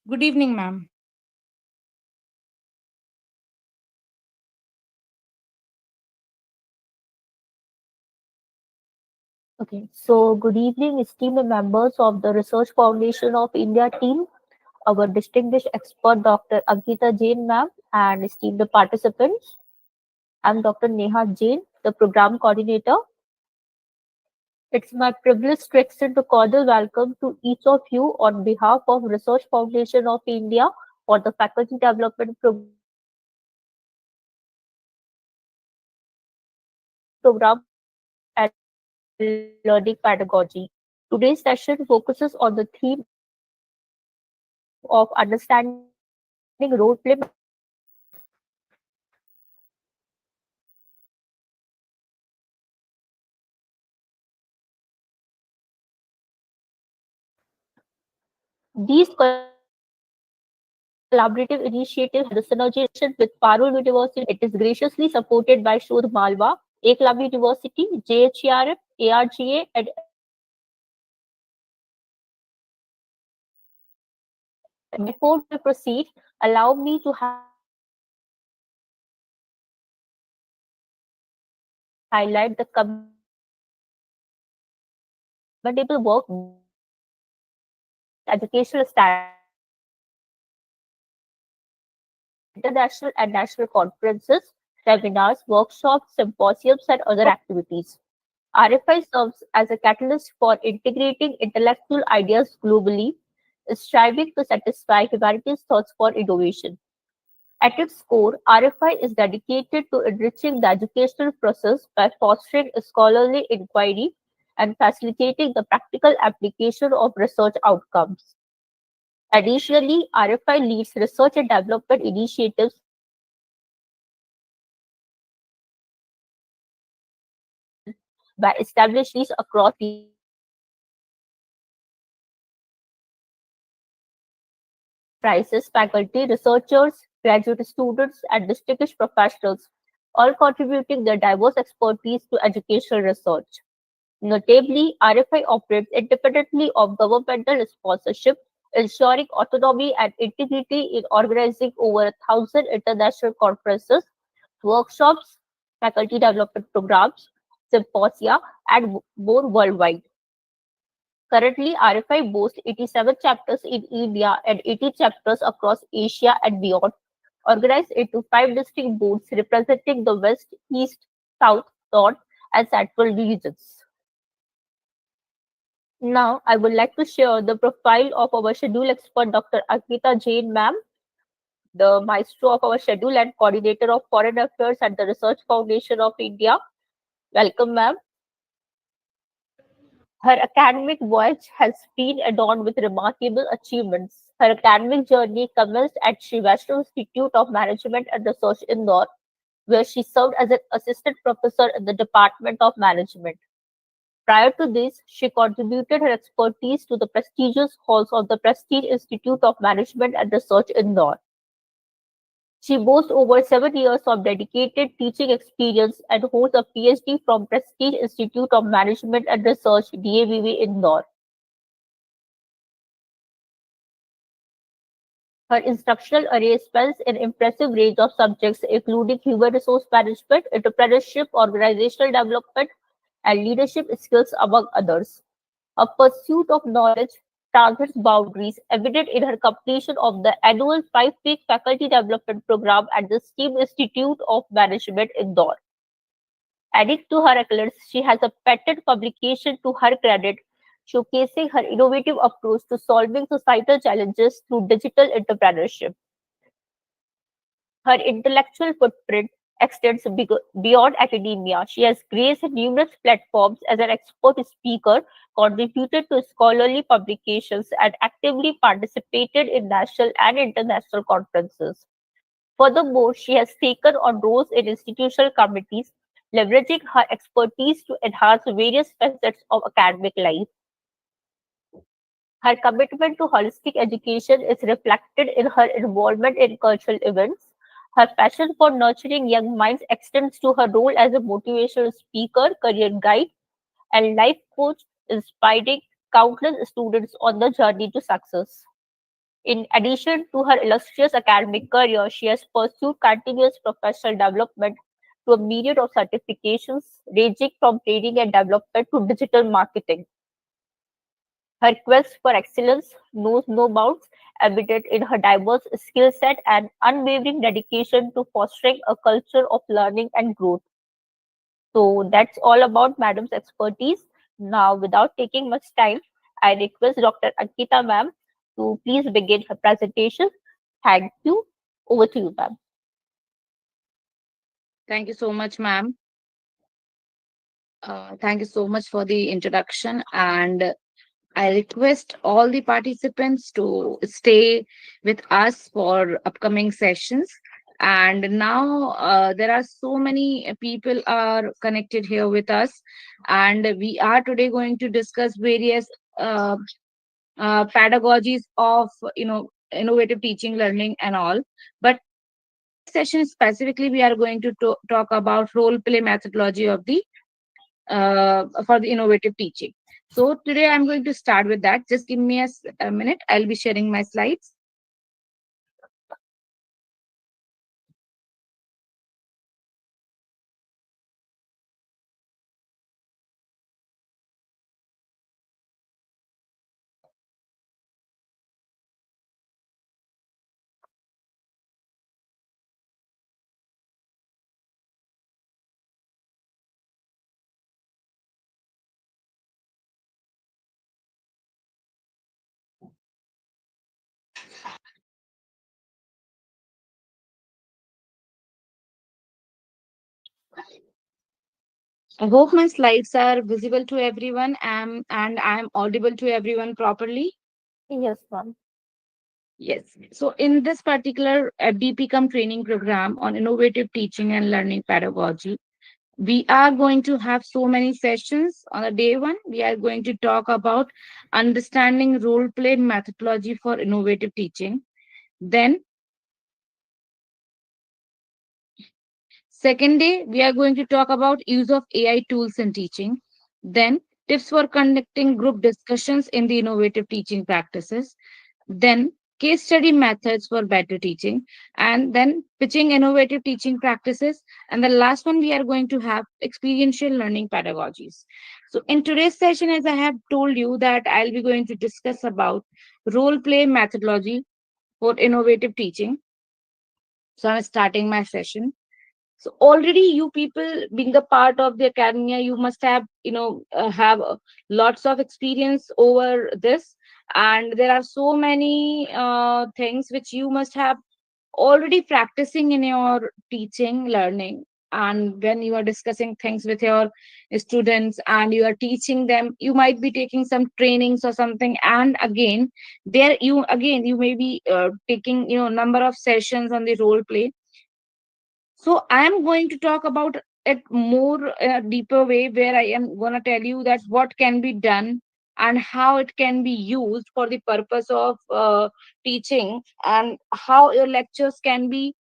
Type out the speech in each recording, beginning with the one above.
Good evening, ma'am. Okay, so good evening, esteemed members of the Research Foundation of India team, our distinguished expert Dr. Ankita Jain ma'am, and esteemed participants. I'm Dr. Neha Jain, the program coordinator. It's my privilege to extend a cordial welcome to each of you on behalf of Research Foundation of India for the Faculty Development Program and Learning Pedagogy. Today's session focuses on the theme of understanding role play management in education. These collaborative initiatives have been established in synergy with Parul University. It is graciously supported by Shodh Malwa, Eklavya University, JHRF, ARGA, and before we proceed, allow me to highlight the commendable work done by educational establishments, international and national conferences, seminars, workshops, symposiums, and other activities. RFI serves as a catalyst for integrating intellectual ideas globally, striving to satisfy humanity's thoughts for innovation. At its core, RFI is dedicated to enriching the educational process by fostering scholarly inquiry and facilitating the practical application of research outcomes. Additionally, RFI leads research and development initiatives by establishing across prizes, faculty, researchers, graduate students, and distinguished professionals, all contributing their diverse expertise to educational research. Notably, RFI operates independently of governmental sponsorship, ensuring autonomy and integrity in organizing over 1,000 international conferences, workshops, faculty development programs, symposia, and more worldwide. Currently, RFI boasts 87 chapters in India and 80 chapters across Asia and beyond, organized into five distinct boards representing the West, East, South, North, and Central regions. Now, I would like to share the profile of our schedule expert, Dr. Ankita Jain, ma'am, the maestro of our schedule and coordinator of foreign affairs at the Research Foundation of India. Welcome, ma'am. Her academic voyage has been adorned with remarkable achievements. Her academic journey commenced at Sri Vaishnav Institute of Management and Research, Indore, where she served as an assistant professor in the Department of Management. Prior to this, she contributed her expertise to the prestigious halls of the Prestige Institute of Management and Research, Indore. She boasts over 7 years of dedicated teaching experience and holds a PhD from Prestige Institute of Management and Research, DAVV, Indore. Her instructional array spans an impressive range of subjects, including human resource management, entrepreneurship, organizational development, and leadership skills, among others. Her pursuit of knowledge transcends boundaries, evident in her completion of the annual 5-week faculty development program at the STEAM Institute of Management, Indore. Adding to her accolades, she has a patent publication to her credit, showcasing her innovative approach to solving societal challenges through digital entrepreneurship. Her intellectual footprint extends beyond academia. She has graced numerous platforms as an expert speaker, contributed to scholarly publications, and actively participated in national and international conferences. Furthermore, she has taken on roles in institutional committees, leveraging her expertise to enhance various facets of academic life. Her commitment to holistic education is reflected in her involvement in cultural events. Her passion for nurturing young minds extends to her role as a motivational speaker, career guide, and life coach, inspiring countless students on the journey to success. In addition to her illustrious academic career, she has pursued continuous professional development through a myriad of certifications, ranging from training and development to digital marketing. Her quest for excellence knows no bounds, evident in her diverse skill set and unwavering dedication to fostering a culture of learning and growth. So that's all about Madam's expertise. Now, without taking much time, I request Dr. Ankita ma'am to please begin her presentation. Thank you. Over to you, ma'am. Thank you so much, ma'am. Thank you so much for the introduction. And I request all the participants to stay with us for upcoming sessions. And now there are so many people are connected here with us, and we are today going to discuss various uh, pedagogies of innovative teaching, learning, and all. But in this session specifically, we are going to talk about role play methodology of the for the innovative teaching. So today I'm going to start with that. Just give me a minute. I'll be sharing my slides. I hope my slides are visible to everyone, and I'm audible to everyone properly. Yes, ma'am. Yes. So in this particular BPCOM training program on innovative teaching and learning pedagogy, we are going to have so many sessions. On the day one, we are going to talk about understanding role play methodology for innovative teaching. Then second day, we are going to talk about use of AI tools in teaching. Then tips for conducting group discussions in the innovative teaching practices. Then case study methods for better teaching, and then pitching innovative teaching practices. And the last one, we are going to have experiential learning pedagogies. So in today's session, as I have told you, that I'll be going to discuss about role play methodology for innovative teaching. So I'm starting my session. So already you people being the part of the academia, you must have have lots of experience over this, and there are so many things which you must have already practicing in your teaching learning. And when you are discussing things with your students and you are teaching them, you might be taking some trainings or something, and again you may be taking number of sessions on the role play. So I am going to talk about it more in a deeper way, where I am going to tell you that what can be done and how it can be used for the purpose of teaching, and how your lectures can be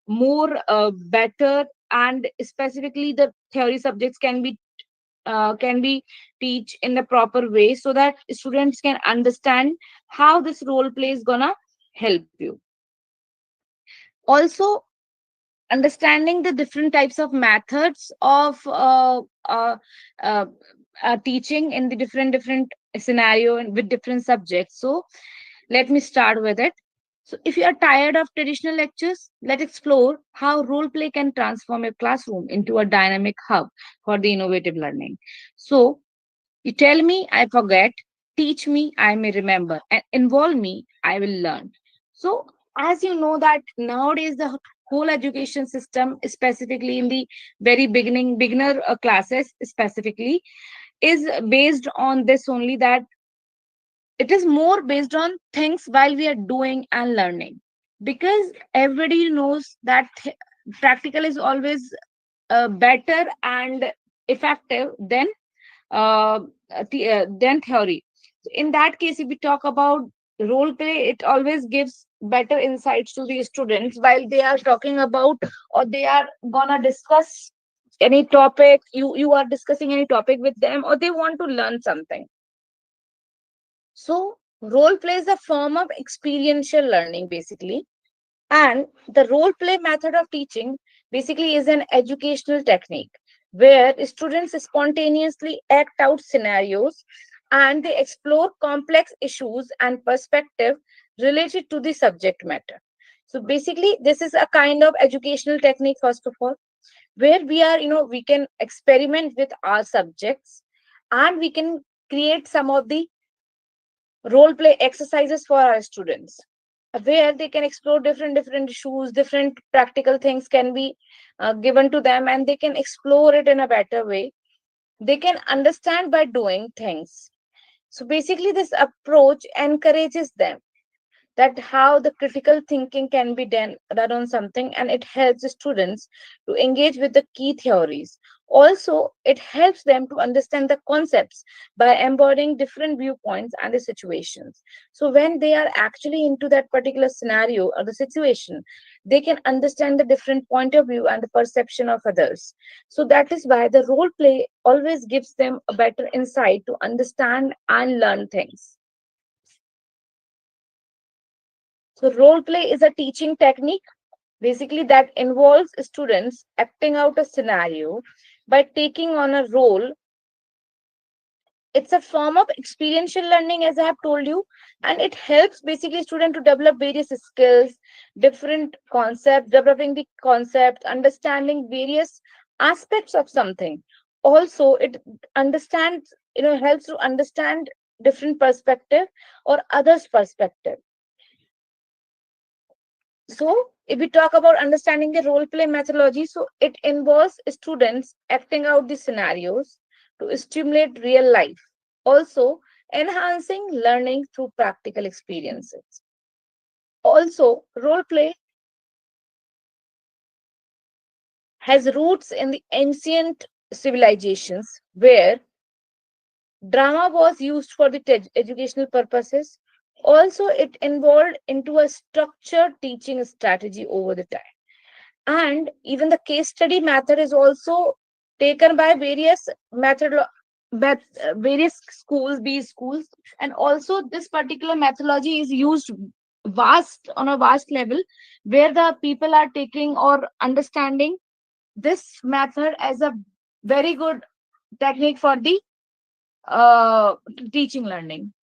more better, and specifically the theory subjects can be teach in the proper way, so that students can understand how this role play is gonna help you. Also, understanding the different types of methods of uh, teaching in the different scenario and with different subjects. So let me start with it. So if you are tired of traditional lectures, let's explore how role play can transform your classroom into a dynamic hub for the innovative learning. So you tell me, I forget. Teach me, I may remember. And involve me, I will learn. So, as you know, that nowadays the whole education system, specifically in the very beginner classes, specifically, is based on this only, that it is more based on things while we are doing and learning. Because everybody knows that practical is always better and effective uh, than theory. So in that case, if we talk about role play, it always gives better insights to the students while they are talking about, or they are gonna discuss any topic. You are discussing any topic with them, or they want to learn something. So Role play is a form of experiential learning, basically. And the role play method of teaching basically is an educational technique where students spontaneously act out scenarios and they explore complex issues and perspective related to the subject matter. So basically, this is a kind of educational technique, first of all, where we can experiment with our subjects and we can create some of the role play exercises for our students where they can explore different issues, different practical things can be given to them, and they can explore it in a better way. They can understand by doing things. So basically this approach encourages them that how the critical thinking can be done on something, and it helps the students to engage with the key theories. Also, it helps them to understand the concepts by embodying different viewpoints and the situations. So when they are actually into that particular scenario or the situation, they can understand the different point of view and the perception of others. So that is why the role play always gives them a better insight to understand and learn things. So role play is a teaching technique basically that involves students acting out a scenario by taking on a role. It's a form of experiential learning, as I have told you, and it helps basically student to develop various skills, different concepts, developing the concept, understanding various aspects of something. Also, it understands, helps to understand different perspective or others' perspective. So, if we talk about understanding the role play methodology, so it involves students acting out the scenarios to stimulate real life, also enhancing learning through practical experiences. Also, role play has roots in the ancient civilizations where drama was used for the educational purposes. Also, it involved into a structured teaching strategy over the time. And even the case study method is also taken by various schools, b schools, and also this particular methodology is used vast on a vast level where the people are taking or understanding this method as a very good technique for the uh, teaching learning.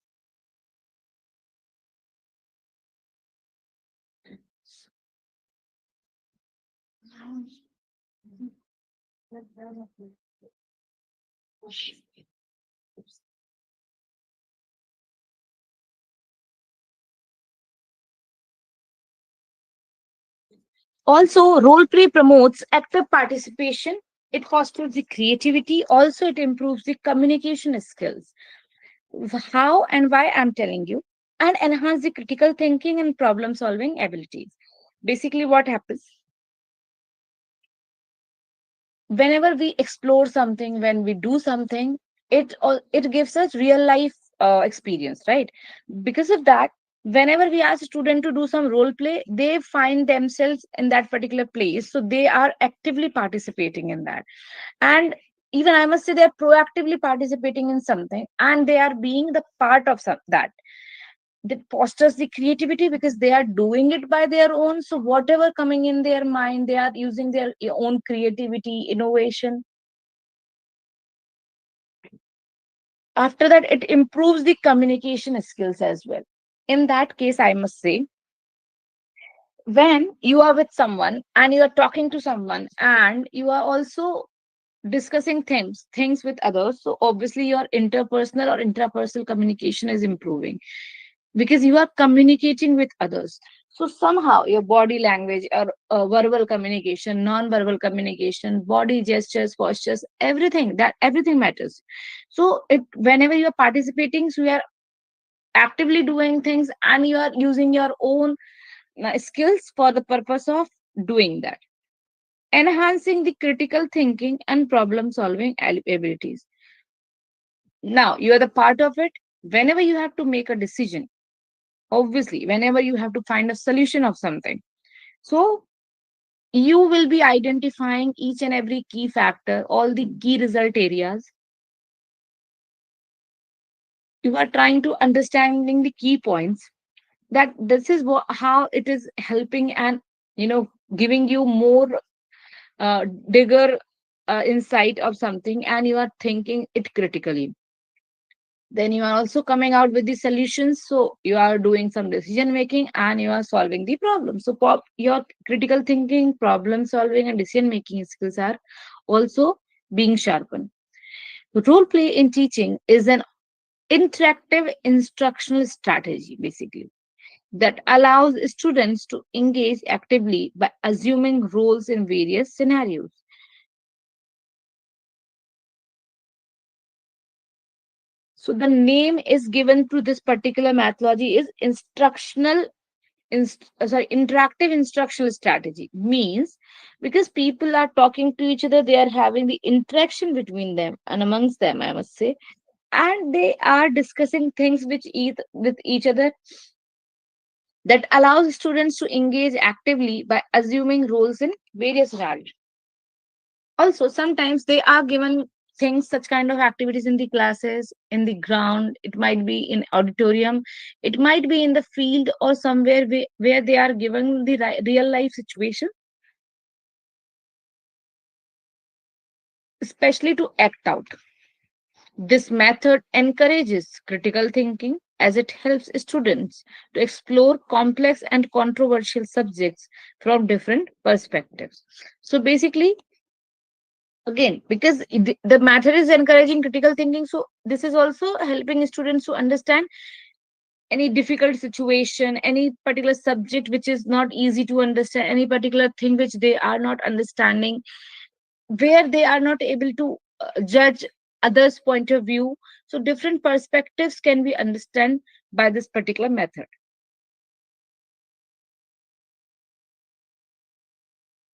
Also, role play promotes active participation. It fosters the creativity. Also, it improves the communication skills. How and why I'm telling you, and enhance the critical thinking and problem solving abilities. Basically, what happens whenever we explore something, when we do something, it gives us real life experience, right? Because of that, whenever we ask a student to do some role play, they find themselves in that particular place, so they are actively participating in that. And even I must say they're proactively participating in something and they are being the part of that that fosters the creativity because they are doing it by their own. So whatever coming in their mind, they are using their own creativity, innovation. After that, it improves the communication skills as well. In that case, I must say, when you are with someone and you are talking to someone and you are also discussing things with others, so obviously your interpersonal or intrapersonal communication is improving because you are communicating with others. So somehow your body language or verbal communication, non-verbal communication, body gestures, postures, everything matters. So it whenever you are participating, so you are actively doing things and you are using your own skills for the purpose of doing that, enhancing the critical thinking and problem solving abilities. Now you are the part of it. Whenever you have to make a decision, obviously whenever you have to find a solution of something, so you will be identifying each and every key factor, all the key result areas. you are trying to understanding the key points, that this is how it is helping, and giving you more bigger insight of something, and you are thinking it critically. Then you are also coming out with the solutions, so you are doing some decision making and you are solving the problem. So your critical thinking, problem solving, and decision making skills are also being sharpened. Role play in teaching is an interactive instructional strategy, basically, that allows students to engage actively by assuming roles in various scenarios. So the name is given to this particular methodology is interactive instructional strategy. Means, because people are talking to each other, they are having the interaction between them and amongst them, I must say, and they are discussing things with each other, that allows students to engage actively by assuming roles in various scenarios. Also, sometimes they are given things, such kind of activities in the classes, in the ground, it might be in auditorium, it might be in the field, or somewhere where they are given the real life situation, especially to act out. This method encourages critical thinking as it helps students to explore complex and controversial subjects from different perspectives. So basically, again, because the matter is encouraging critical thinking, so this is also helping students to understand any difficult situation, any particular subject which is not easy to understand, any particular thing which they are not understanding, where they are not able to judge others point of view. So different perspectives can be understand by this particular method.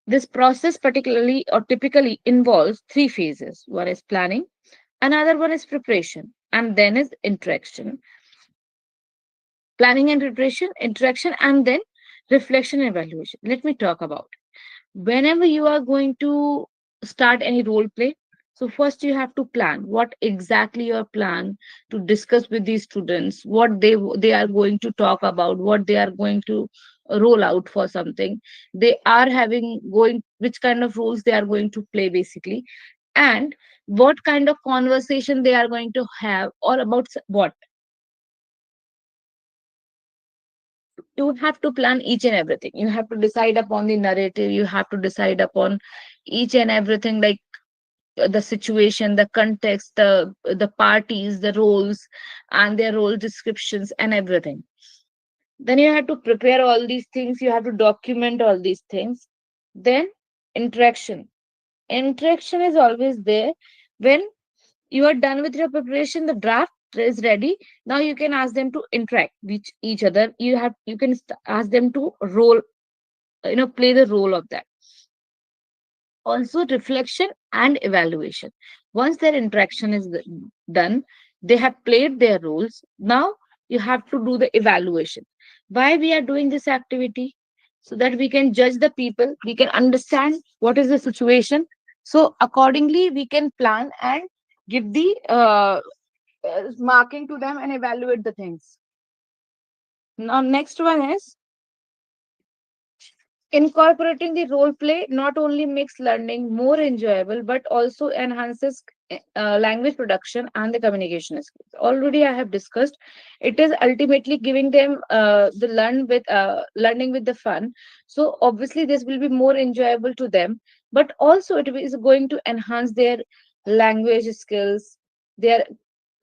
This process particularly or typically involves three phases. One is planning, another one is preparation, and then is interaction. Planning and preparation, interaction, and then reflection and evaluation. Let me talk about, whenever you are going to start any role play, so first you have to plan what exactly your plan to discuss with these students, what they are going to talk about, what they are going to roll out for something, they are having going, which kind of roles they are going to play basically, and what kind of conversation they are going to have, or about what. You have to plan each and everything, you have to decide upon the narrative, you have to decide upon each and everything, like the situation, the context, the parties, the roles, and their role descriptions and everything. Then you have to prepare all these things, you have to document all these things. Then interaction. Interaction is always there. When you are done with your preparation, the draft is ready. Now you can ask them to interact with each other. You can ask them to role, play the role of that. Also reflection and evaluation. Once their interaction is done, they have played their roles. Now you have to do the evaluation. Why we are doing this activity? So that we can judge the people, we can understand what is the situation, so accordingly we can plan and give the marking to them and evaluate the things. Now next one is, incorporating the role play not only makes learning more enjoyable but also enhances language production and the communication skills. Already I have discussed. It is ultimately giving them the learning with the fun. So obviously this will be more enjoyable to them, but also it is going to enhance their language skills, their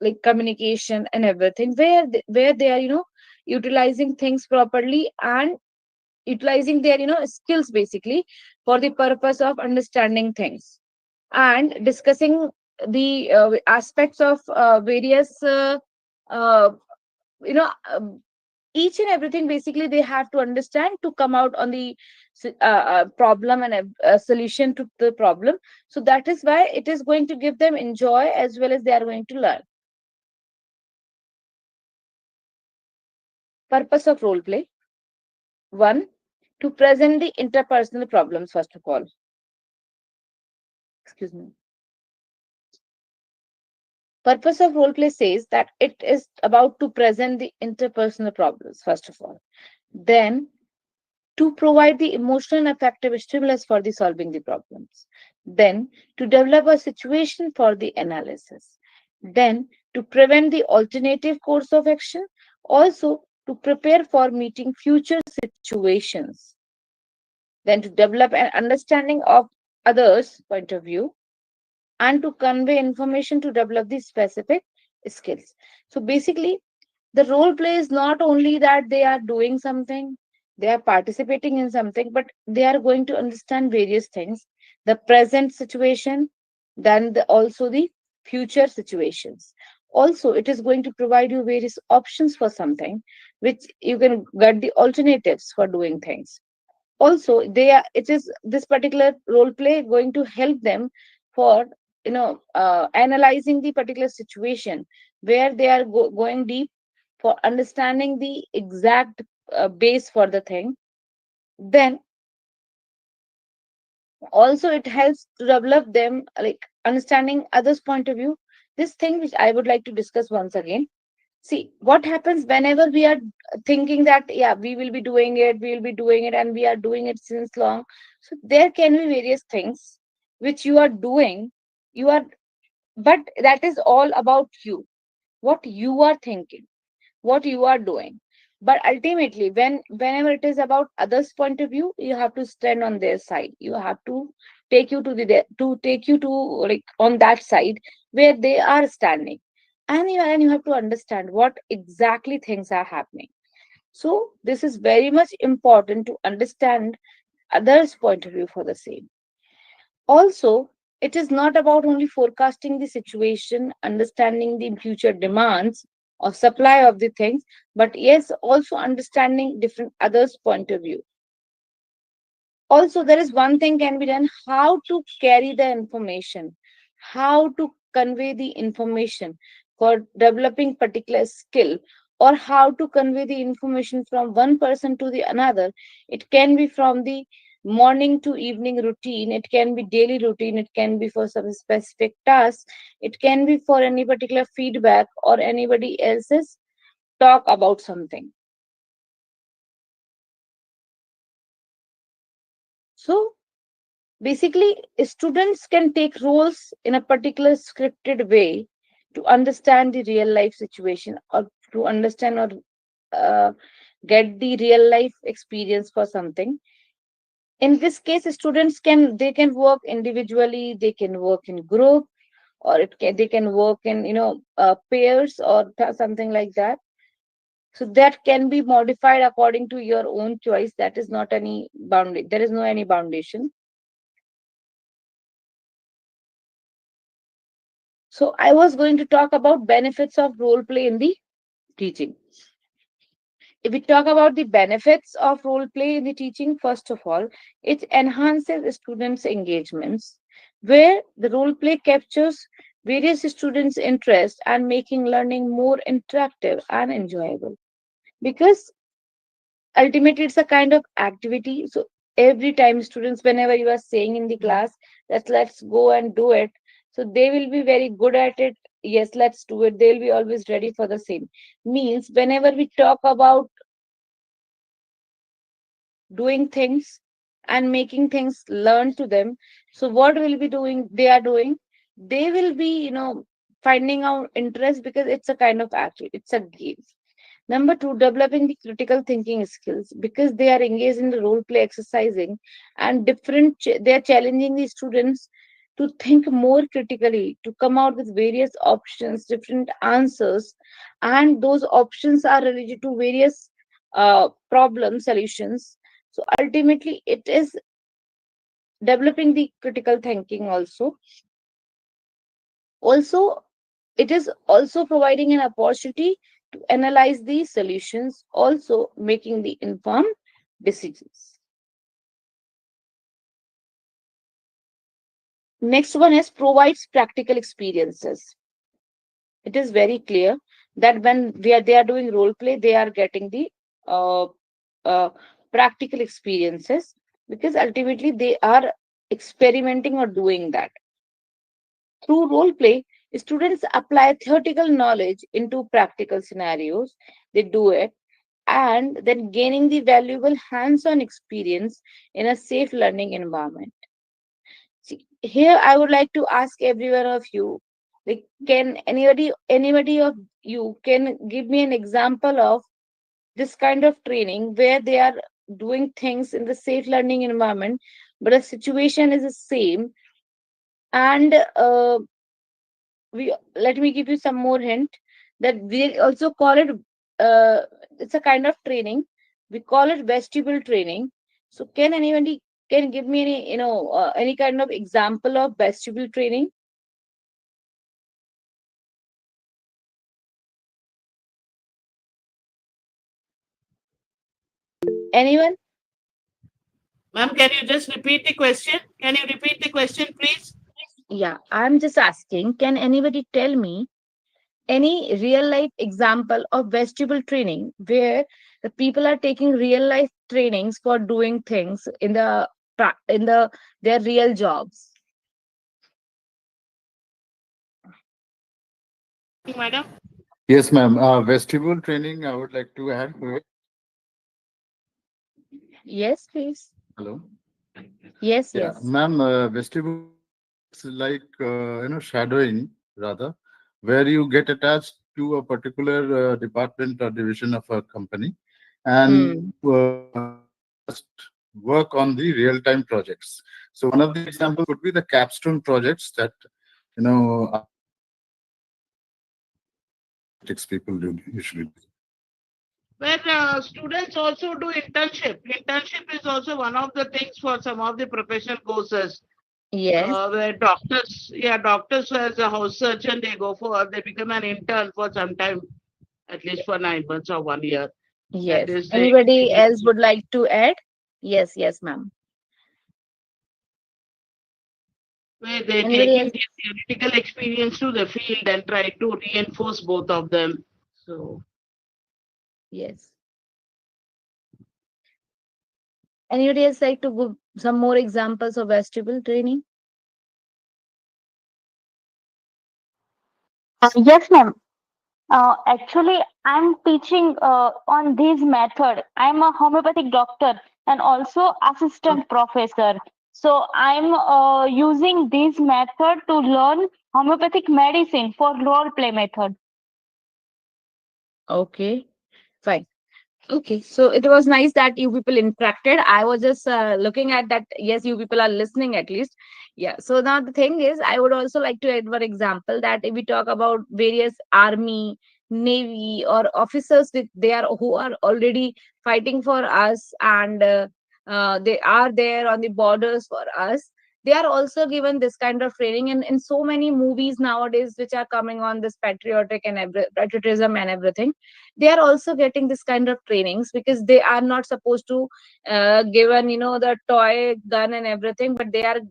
like communication and everything, where they are utilizing things properly and utilizing their skills basically for the purpose of understanding things and discussing the aspects of various uh, you know each and everything basically they have to understand to come out on the problem and a solution to the problem. So that is why it is going to give them enjoy as well as they are going to learn. Purpose of role play: one, to present the interpersonal problems, first of all. Excuse me. Purpose of role play says that it is about to present the interpersonal problems, first of all. Then to provide the emotional and affective stimulus for the solving the problems. Then to develop a situation for the analysis. Then to prevent the alternative course of action. Also to prepare for meeting future situations. Then to develop an understanding of others' point of view and to convey information to develop the specific skills. So basically, the role play is not only that they are doing something, they are participating in something, but they are going to understand various things, the present situation, then also the future situations. Also, it is going to provide you various options for something, which you can get the alternatives for doing things. Also, it is this particular role play going to help them for analyzing the particular situation where they are going deep for understanding the exact base for the thing. Then also it helps to develop them like understanding others point of view. This thing which I would like to discuss once again. See what happens whenever we are thinking that yeah, we will be doing it, and we are doing it since long. So there can be various things which you are doing, you are, but that is all about you, what you are thinking, what you are doing. But ultimately, whenever it is about others point of view, you have to stand on their side. You have to take you to like on that side where they are standing, and you have to understand what exactly things are happening. So this is very much important to understand others point of view for the same. Also, it is not about only forecasting the situation, understanding the future demands or supply of the things, but yes, also understanding different others' point of view. Also, there is one thing can be done, how to carry the information, how to convey the information for developing particular skill, or how to convey the information from one person to the another. It can be from the morning to evening routine, it can be daily routine, it can be for some specific task, it can be for any particular feedback or anybody else's talk about something. So basically, students can take roles in a particular scripted way to understand the real life situation, or to understand or uh, get the real life experience for something. In this case, students can work individually, they can work in group, or they can work in pairs or something like that. So that can be modified according to your own choice. That is not any bound. There is no any foundation. So I was going to talk about benefits of role play in the teaching. If we talk about the benefits of role play in the teaching, first of all, it enhances students' engagements, where the role play captures various students' interest and making learning more interactive and enjoyable. Because ultimately it's a kind of activity. So every time students, whenever you are saying in the class that let's go and do it, so they will be very good at it. Yes, let's do it, they'll be always ready for the same. Means whenever we talk about doing things and making things learn to them, so what will be doing they are doing, they will be finding out interest, because it's a kind of activity, it's a game. Number two, developing the critical thinking skills, because they are engaged in the role play exercising and they are challenging the students to think more critically, to come out with various options, different answers, and those options are related to various problem solutions. So ultimately, it is developing the critical thinking also. Also, it is also providing an opportunity to analyze these solutions, also making the informed decisions. Next one is provides practical experiences. It is very clear that when they are doing role play, they are getting the uh, uh, practical experiences, because ultimately they are experimenting or doing that. Through role play, Students apply theoretical knowledge into practical scenarios. They do it and then gaining the valuable hands-on experience in a safe learning environment. See, here I would like to ask every one of you, like, can anybody of you can give me an example of this kind of training where they are doing things in the safe learning environment, but the situation is the same, and we let me give you some more hint that we also call it uh, it's a kind of training, we call it vestibule training. So can anybody can give me any any kind of example of vestibule training? Anyone? Ma'am, can you just repeat the question? Can you repeat the question, please? Yeah, I'm just asking, can anybody tell me any real life example of vestibule training where the people are taking real life trainings for doing things in the their real jobs? Madam? Yes, ma'am. Vestibule training, I would like to add to it. Yes, please. Hello. Yes, Yeah, yes. ma'am. Vestibule training is like shadowing rather, where you get attached to a particular department or division of a company, and Hmm. just work on the real-time projects. So one of the examples would be the capstone projects that analytics people do usually do. Where students also do internship. Internship is also one of the things for some of the professional courses. Yes, Where doctors, yeah, doctors as a house surgeon, they become an intern for some time, at least for 9 months or 1 year. That yes. is the Anybody else internship. would like to add? Yes, yes, ma'am. Where they're Anybody taking else? their theoretical experience to the field and try to reinforce both of them. So, Yes. Anybody else like to give some more examples of vestibule training? Yes, ma'am. Actually, I'm teaching on this method. I'm a homeopathic doctor and also Oh, assistant professor. So I'm using this method to learn homeopathic medicine for role play method. okay, fine. Okay, so it was nice that you people interacted. I was just looking at that. Yes, you people are listening at least. Yeah. So now the thing is, I would also like to add one example that if we talk about various army, navy, or officers that they are who are already fighting for us, and they are there on the borders for us. They are also given this kind of training, and in so many movies nowadays, which are coming on this patriotism and everything, they are also getting this kind of trainings because they are not supposed to given the toy gun and everything, but they are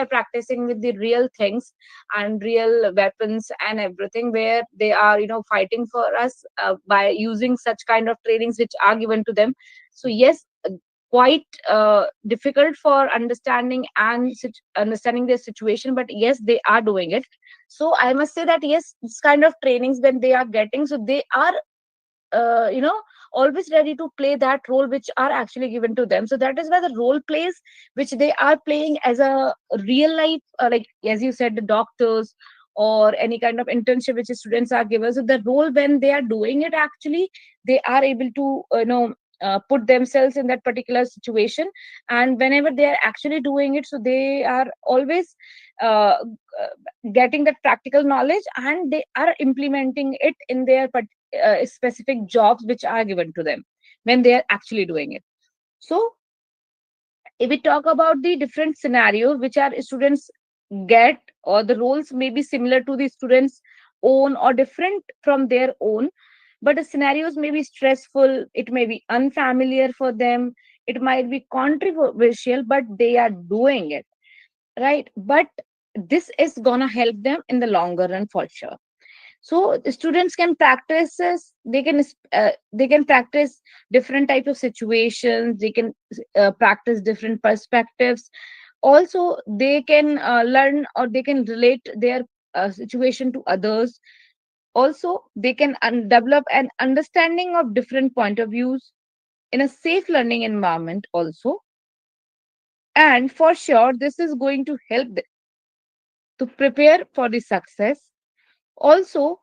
practicing with the real things and real weapons and everything, where they are fighting for us by using such kind of trainings which are given to them. So yes, quite difficult for understanding and understanding their situation, but yes, they are doing it. So I must say that yes, this kind of trainings when they are getting, so they are uh, you know always ready to play that role which are actually given to them. So that is why the role plays which they are playing as a real life, like as you said, the doctors or any kind of internship which the students are given, so the role when they are doing it, actually they are able to put themselves in that particular situation. And whenever they are actually doing it, so they are always uh, getting that practical knowledge, and they are implementing it in their specific jobs which are given to them when they are actually doing it. So if we talk about the different scenarios which our students get, or the roles may be similar to the students own or different from their own, but the scenarios may be stressful, it may be unfamiliar for them, it might be controversial, but they are doing it, right? But this is gonna help them in the longer run for sure. So the students can practice this, they can practice different types of situations, they can practice different perspectives. Also they can learn, or they can relate their situation to others. Also, they can develop an understanding of different point of views in a safe learning environment also. And for sure, this is going to help them to prepare for the success. Also,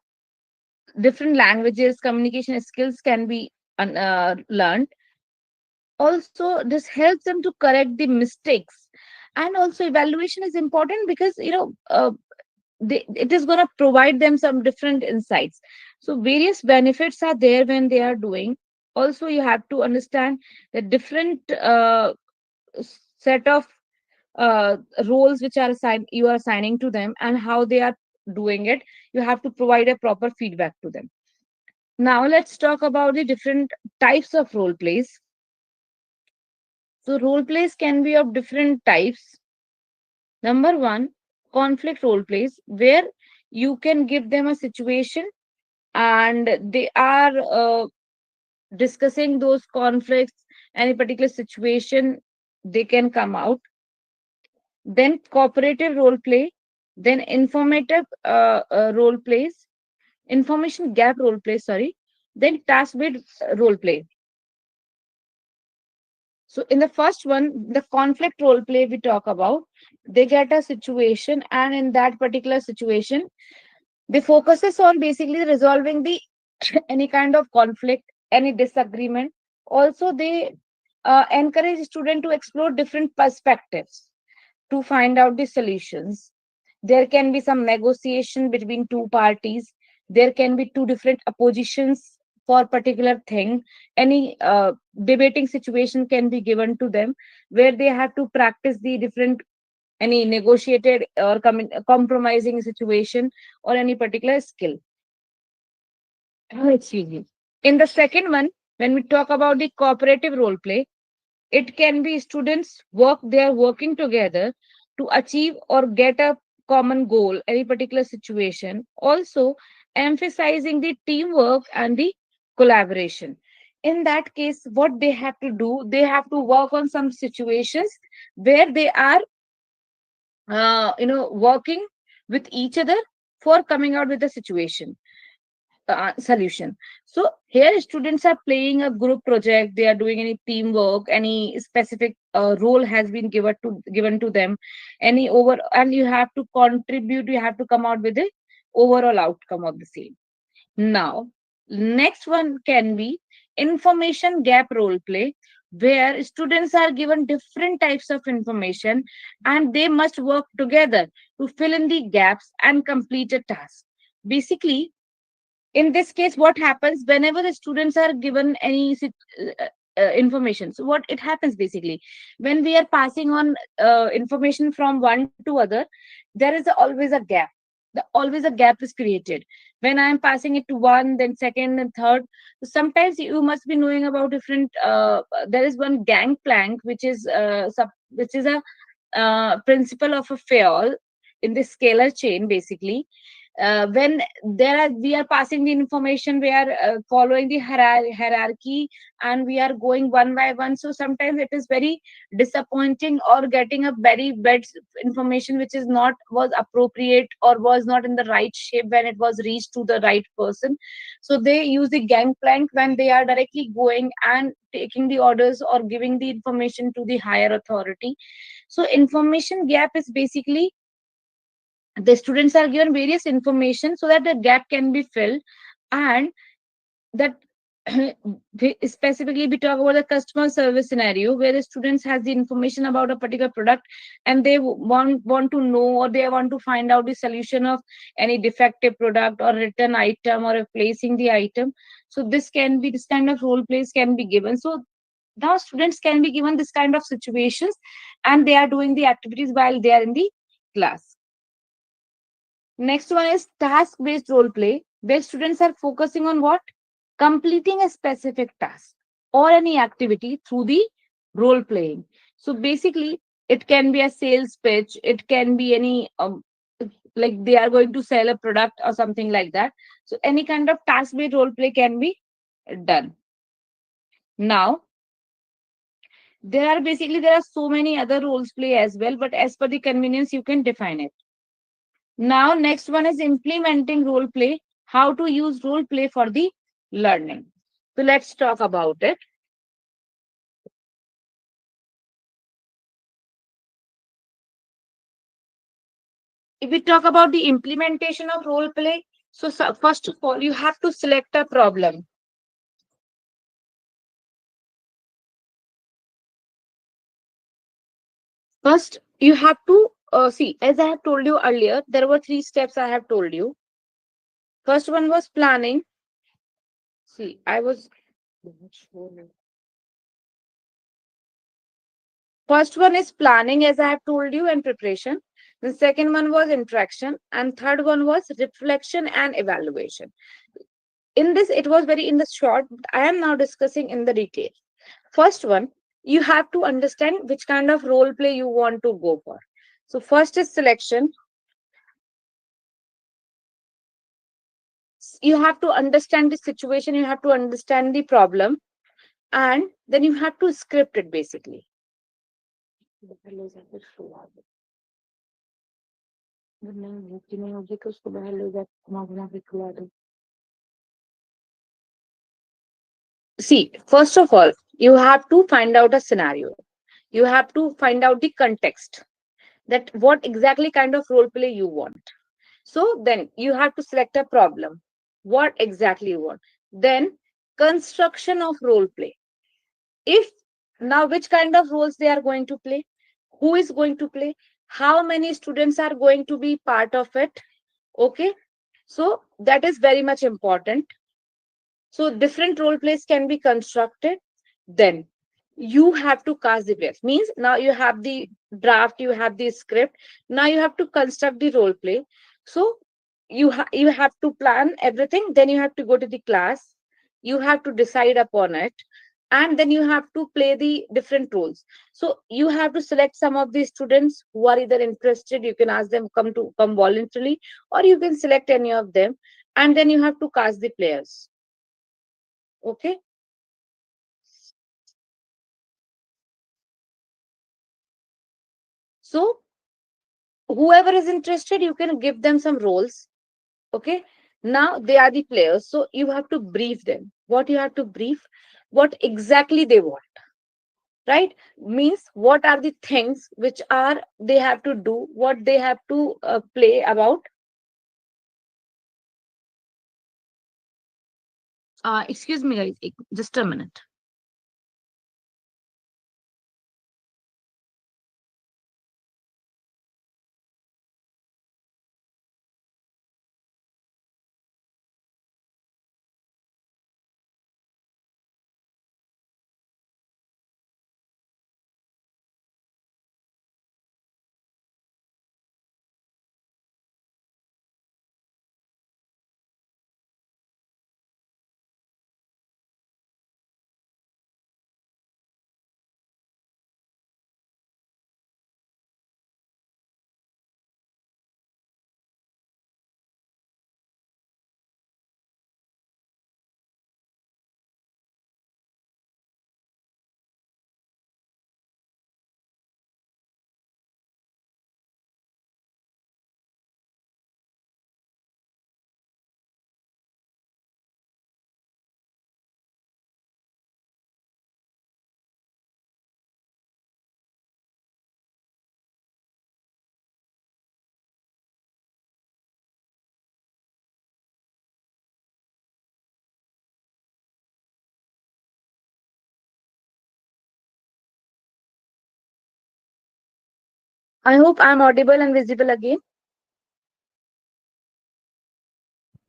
different languages, communication skills can be learned. Also, this helps them to correct the mistakes. And also, evaluation is important because, it is going to provide them some different insights. So various benefits are there when they are doing. Also, you have to understand the different set of uh, roles which are assigned, you are assigning to them, and how they are doing it. You have to provide a proper feedback to them. Now let's talk about the different types of role plays. So role plays can be of different types. Number one, conflict role plays, where you can give them a situation and they are discussing those conflicts, any particular situation, they can come out. Then cooperative role play, then informative role plays, information gap role play, sorry, then task based role play. So in the first one, the conflict role play we talk about, they get a situation, and in that particular situation, they focuses on basically resolving the any kind of conflict, any disagreement. Also, they encourage student to explore different perspectives to find out the solutions. There can be some negotiation between two parties. There can be two different oppositions for particular thing. Any debating situation can be given to them, where they have to practice the different, any negotiated or compromising situation, or any particular skill. Excuse me. In the second one, when we talk about the cooperative role play, it can be students work, they are working together to achieve or get a common goal, any particular situation. Also, emphasizing the teamwork and the collaboration. In that case, what they have to do, they have to work on some situations where they are, working with each other for coming out with a situation solution. So here students are playing a group project, they are doing any teamwork, any specific role has been given to them, any over, and you have to contribute, you have to come out with the overall outcome of the same. Now, next one can be information gap role play, where students are given different types of information and they must work together to fill in the gaps and complete a task. Basically, in this case, what happens whenever the students are given any information, so what it happens basically, when we are passing on information from one to other, there is always a gap. Always a gap is created when I am passing it to one, then second and third. So sometimes you must be knowing about different, there is one gangplank which is which is a principle of a fail in the scalar chain basically. When there are, we are passing the information, we are following the hierarchy, and we are going one by one. So sometimes it is very disappointing, or getting a very bad information which is not was appropriate or was not in the right shape when it was reached to the right person. So they use the gangplank when they are directly going and taking the orders or giving the information to the higher authority. So information gap is basically the students are given various information so that the gap can be filled. And that specifically we talk about the customer service scenario, where the students has the information about a particular product, and they want to know, or they want to find out the solution of any defective product or return item or replacing the item. So this kind of role plays can be given. So now students can be given this kind of situations, and they are doing the activities while they are in the class. Next one is task based role play, where students are focusing on what? Completing a specific task or any activity through the role playing. So basically, it can be a sales pitch, it can be any, like they are going to sell a product or something like that. So any kind of task based role play can be done. Now, there are so many other roles play as well, but as per the convenience, you can define it. Now, next one is implementing role play, how to use role play for the learning. So let's talk about it. If we talk about the implementation of role play, so first of all, you have to select a problem. First, you have to see, as I have told you earlier, there were 3 steps I have told you. First one was planning. See, I was first one is planning, as I have told you, and preparation. The second one was interaction, and third one was reflection and evaluation. In this, it was very in the short, but I am now discussing in the detail. First one, you have to understand which kind of role play you want to go for. So first is selection. You have to understand the situation, you have to understand the problem, and then you have to script it basically. See, first of all, you have to find out a scenario. You have to find out the context, that what exactly kind of role play you want. So then you have to select a problem, what exactly you want. Then construction of role play. If now which kind of roles they are going to play, who is going to play, how many students are going to be part of it. Okay, so that is very much important. So different role plays can be constructed. Then you have to cast the players. Means now you have the draft, you have the script. Now you have to construct the role play. So you have to plan everything. Then you have to go to the class. You have to decide upon it, and then you have to play the different roles. So you have to select some of the students who are either interested. You can ask them come voluntarily, or you can select any of them, and then you have to cast the players. Okay. So whoever is interested, you can give them some roles. Okay, now they are the players, so you have to brief them. What you have to brief, what exactly they want, right? Means what are the things which are they have to do, what they have to play about. Excuse me guys, just a minute. I hope I'm audible and visible again.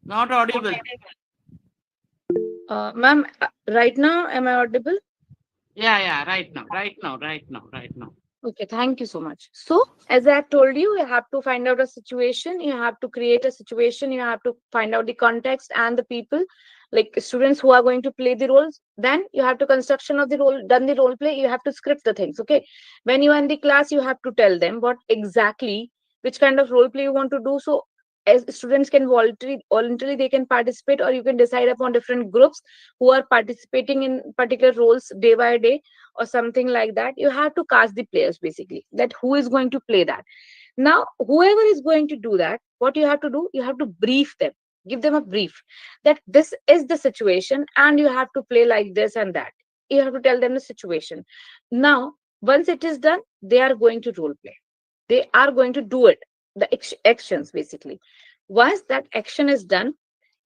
Not audible. Ma'am, right now am I audible? Yeah, right now. Okay, thank you so much. So, as I have told you, you have to find out a situation, you have to create a situation, you have to find out the context and the people, like students who are going to play the roles. Then you have to construction of the role, done the role play, you have to script the things. Okay. When you are in the class, you have to tell them what exactly, which kind of role play you want to do. So, as students can voluntarily they can participate, or you can decide upon different groups who are participating in particular roles day by day or something like that. You have to cast the players basically, that who is going to play that. Now whoever is going to do that, what you have to do, you have to brief them, give them a brief that this is the situation and you have to play like this and that. You have to tell them the situation. Now, once it is done, they are going to role play. They are going to do it, the actions basically. Once that action is done,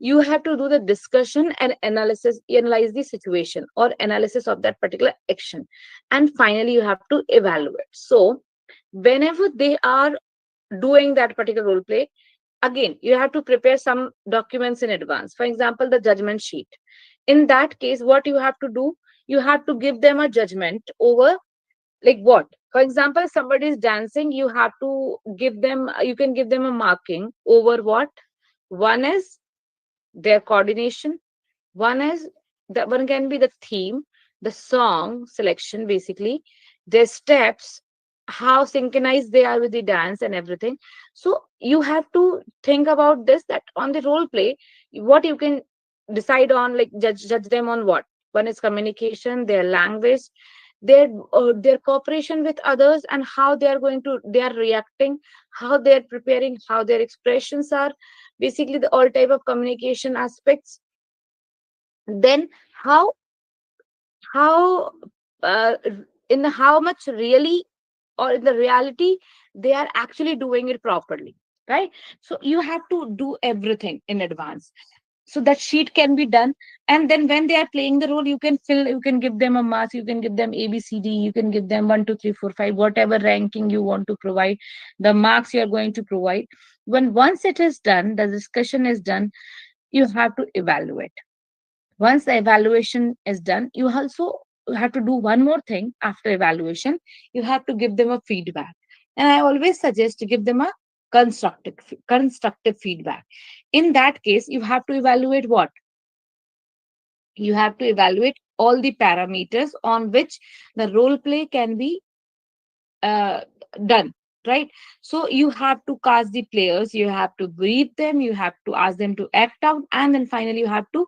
you have to do the discussion and analysis, analyze the situation or analysis of that particular action. And finally, you have to evaluate. So, whenever they are doing that particular role play, again, you have to prepare some documents in advance. For example, the judgment sheet. In that case, what you have to do, you have to give them a judgment over like what. For example, somebody is dancing, you have to give them, you can give them a marking over what. One is their coordination, one is that one can be the theme, the song selection, basically, their steps, how synchronized they are with the dance and everything. So you have to think about this, that on the role play, what you can decide on, like judge them on what. One is communication, their language, their cooperation with others, and how they are going to, they are reacting, how they are preparing, how their expressions are, basically the all type of communication aspects. Then how uh, in how much really or in the reality they are actually doing it properly, right? So you have to do everything in advance so that sheet can be done. And then when they are playing the role, you can fill, you can give them a mark, you can give them ABCD, you can give them 1 2 3 4 5, whatever ranking you want to provide, the marks you are going to provide. When once it is done, the discussion is done, you have to evaluate. Once the evaluation is done, you also have to do one more thing after evaluation. You have to give them a feedback. And I always suggest to give them a constructive feedback. In that case, you have to evaluate what? You have to evaluate all the parameters on which the role play can be uh, done, right? So you have to cast the players, you have to brief them, you have to ask them to act out, and then finally you have to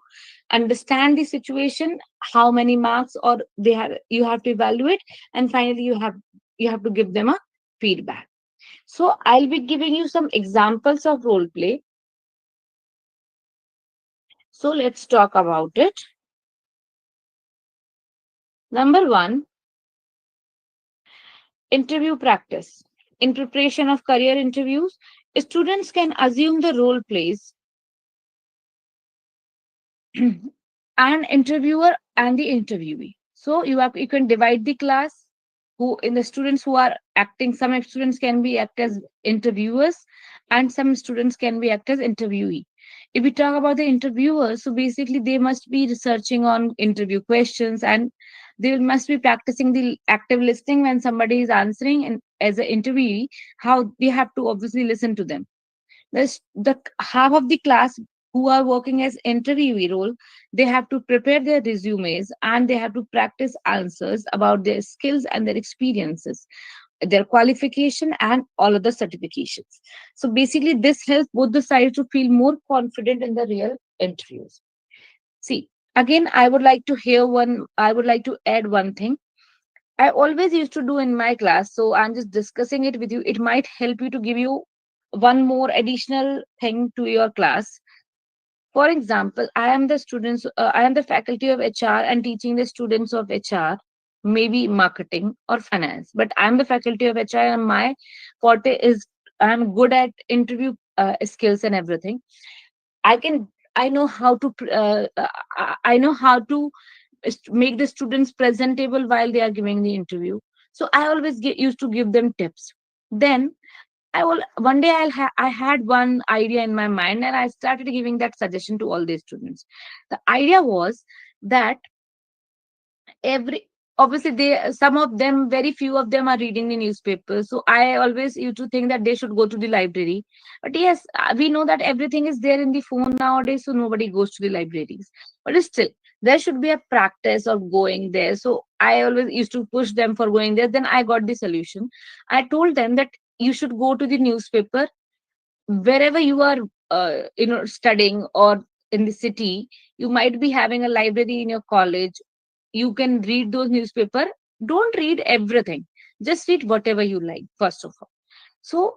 understand the situation, how many marks or they have, you have to evaluate, and finally you have to give them a feedback. So I'll be giving you some examples of role play. So let's talk about it. Number one, interview practice. In preparation of career interviews, students can assume the role plays an interviewer and the interviewee. So you can divide the class who in the students who are acting. Some students can be act as interviewers, and some students can be act as interviewee. If we talk about the interviewers, so basically they must be researching on interview questions, and they must be practicing the active listening when somebody is answering, and as an interviewee, how we have to obviously listen to them. The half of the class who are working as interviewee role, they have to prepare their resumes and they have to practice answers about their skills and their experiences, their qualification and all of the certifications. So basically this helps both the sides to feel more confident in the real interviews. See, again, I would like to add one thing I always used to do in my class. So I'm just discussing it with you. It might help you to give you one more additional thing to your class. For example, I am the faculty of HR and teaching the students of HR, maybe marketing or finance. But I'm the faculty of HR and my forte is I'm good at interview skills and everything. I can I know how to I know how to make the students presentable while they are giving the interview. So I always used to give them tips. Then I will one day I had one idea in my mind and I started giving that suggestion to all the students. The idea was that every obviously they some of them, very few of them are reading the newspaper. So I always used to think that they should go to the library. But yes, we know that everything is there in the phone nowadays, so nobody goes to the libraries. But still, there should be a practice of going there. So I always used to push them for going there. Then I got the solution. I told them that you should go to the newspaper wherever you are studying, or in the city you might be having a library in your college. You can read those newspaper. Don't read everything, just read whatever you like first of all. So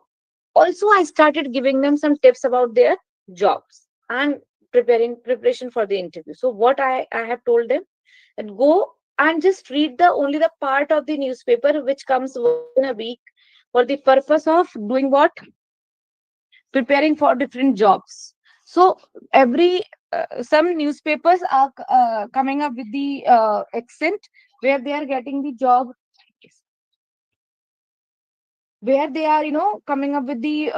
Also, I started giving them some tips about their jobs and preparation for the interview. So what I have told them, that go and just read the only the part of the newspaper which comes once in a week, for the purpose of doing what? Preparing for different jobs. So every some newspapers are coming up with the accent where they are getting the job, where they are, coming up with the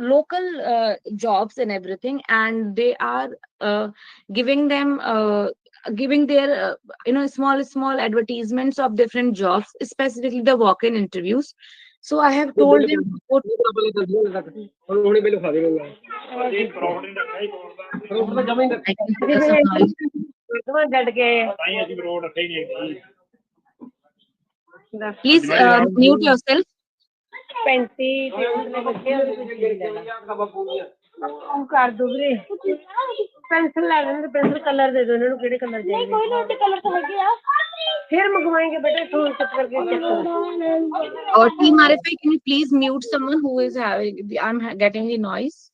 local jobs and everything, and they are uh, giving them giving their small advertisements of different jobs, specifically the walk-in interviews. So I have told them to go I can put a some noise. Please mute yourself. ਕਰ ਦੋ ਵੀਰੇ pencil ਲੈ ਲੈਣ pencil colour ਦੇ ਦਿਓ ਇਹਨਾਂ ਨੂੰ ਕਿਹੜੇ ਕਲਰ ਚਾਹੀਦੇ ਨਹੀਂ ਕੋਈ ਨਾ ਉੱਤੇ ਕਲਰ ਤਾਂ ਹੈਗੇ ਆ ਫਿਰ ਮੰਗਵਾएंगे बेटा फोन चेक करके check Or team RFI, can you please mute someone who is having I'm getting the noise?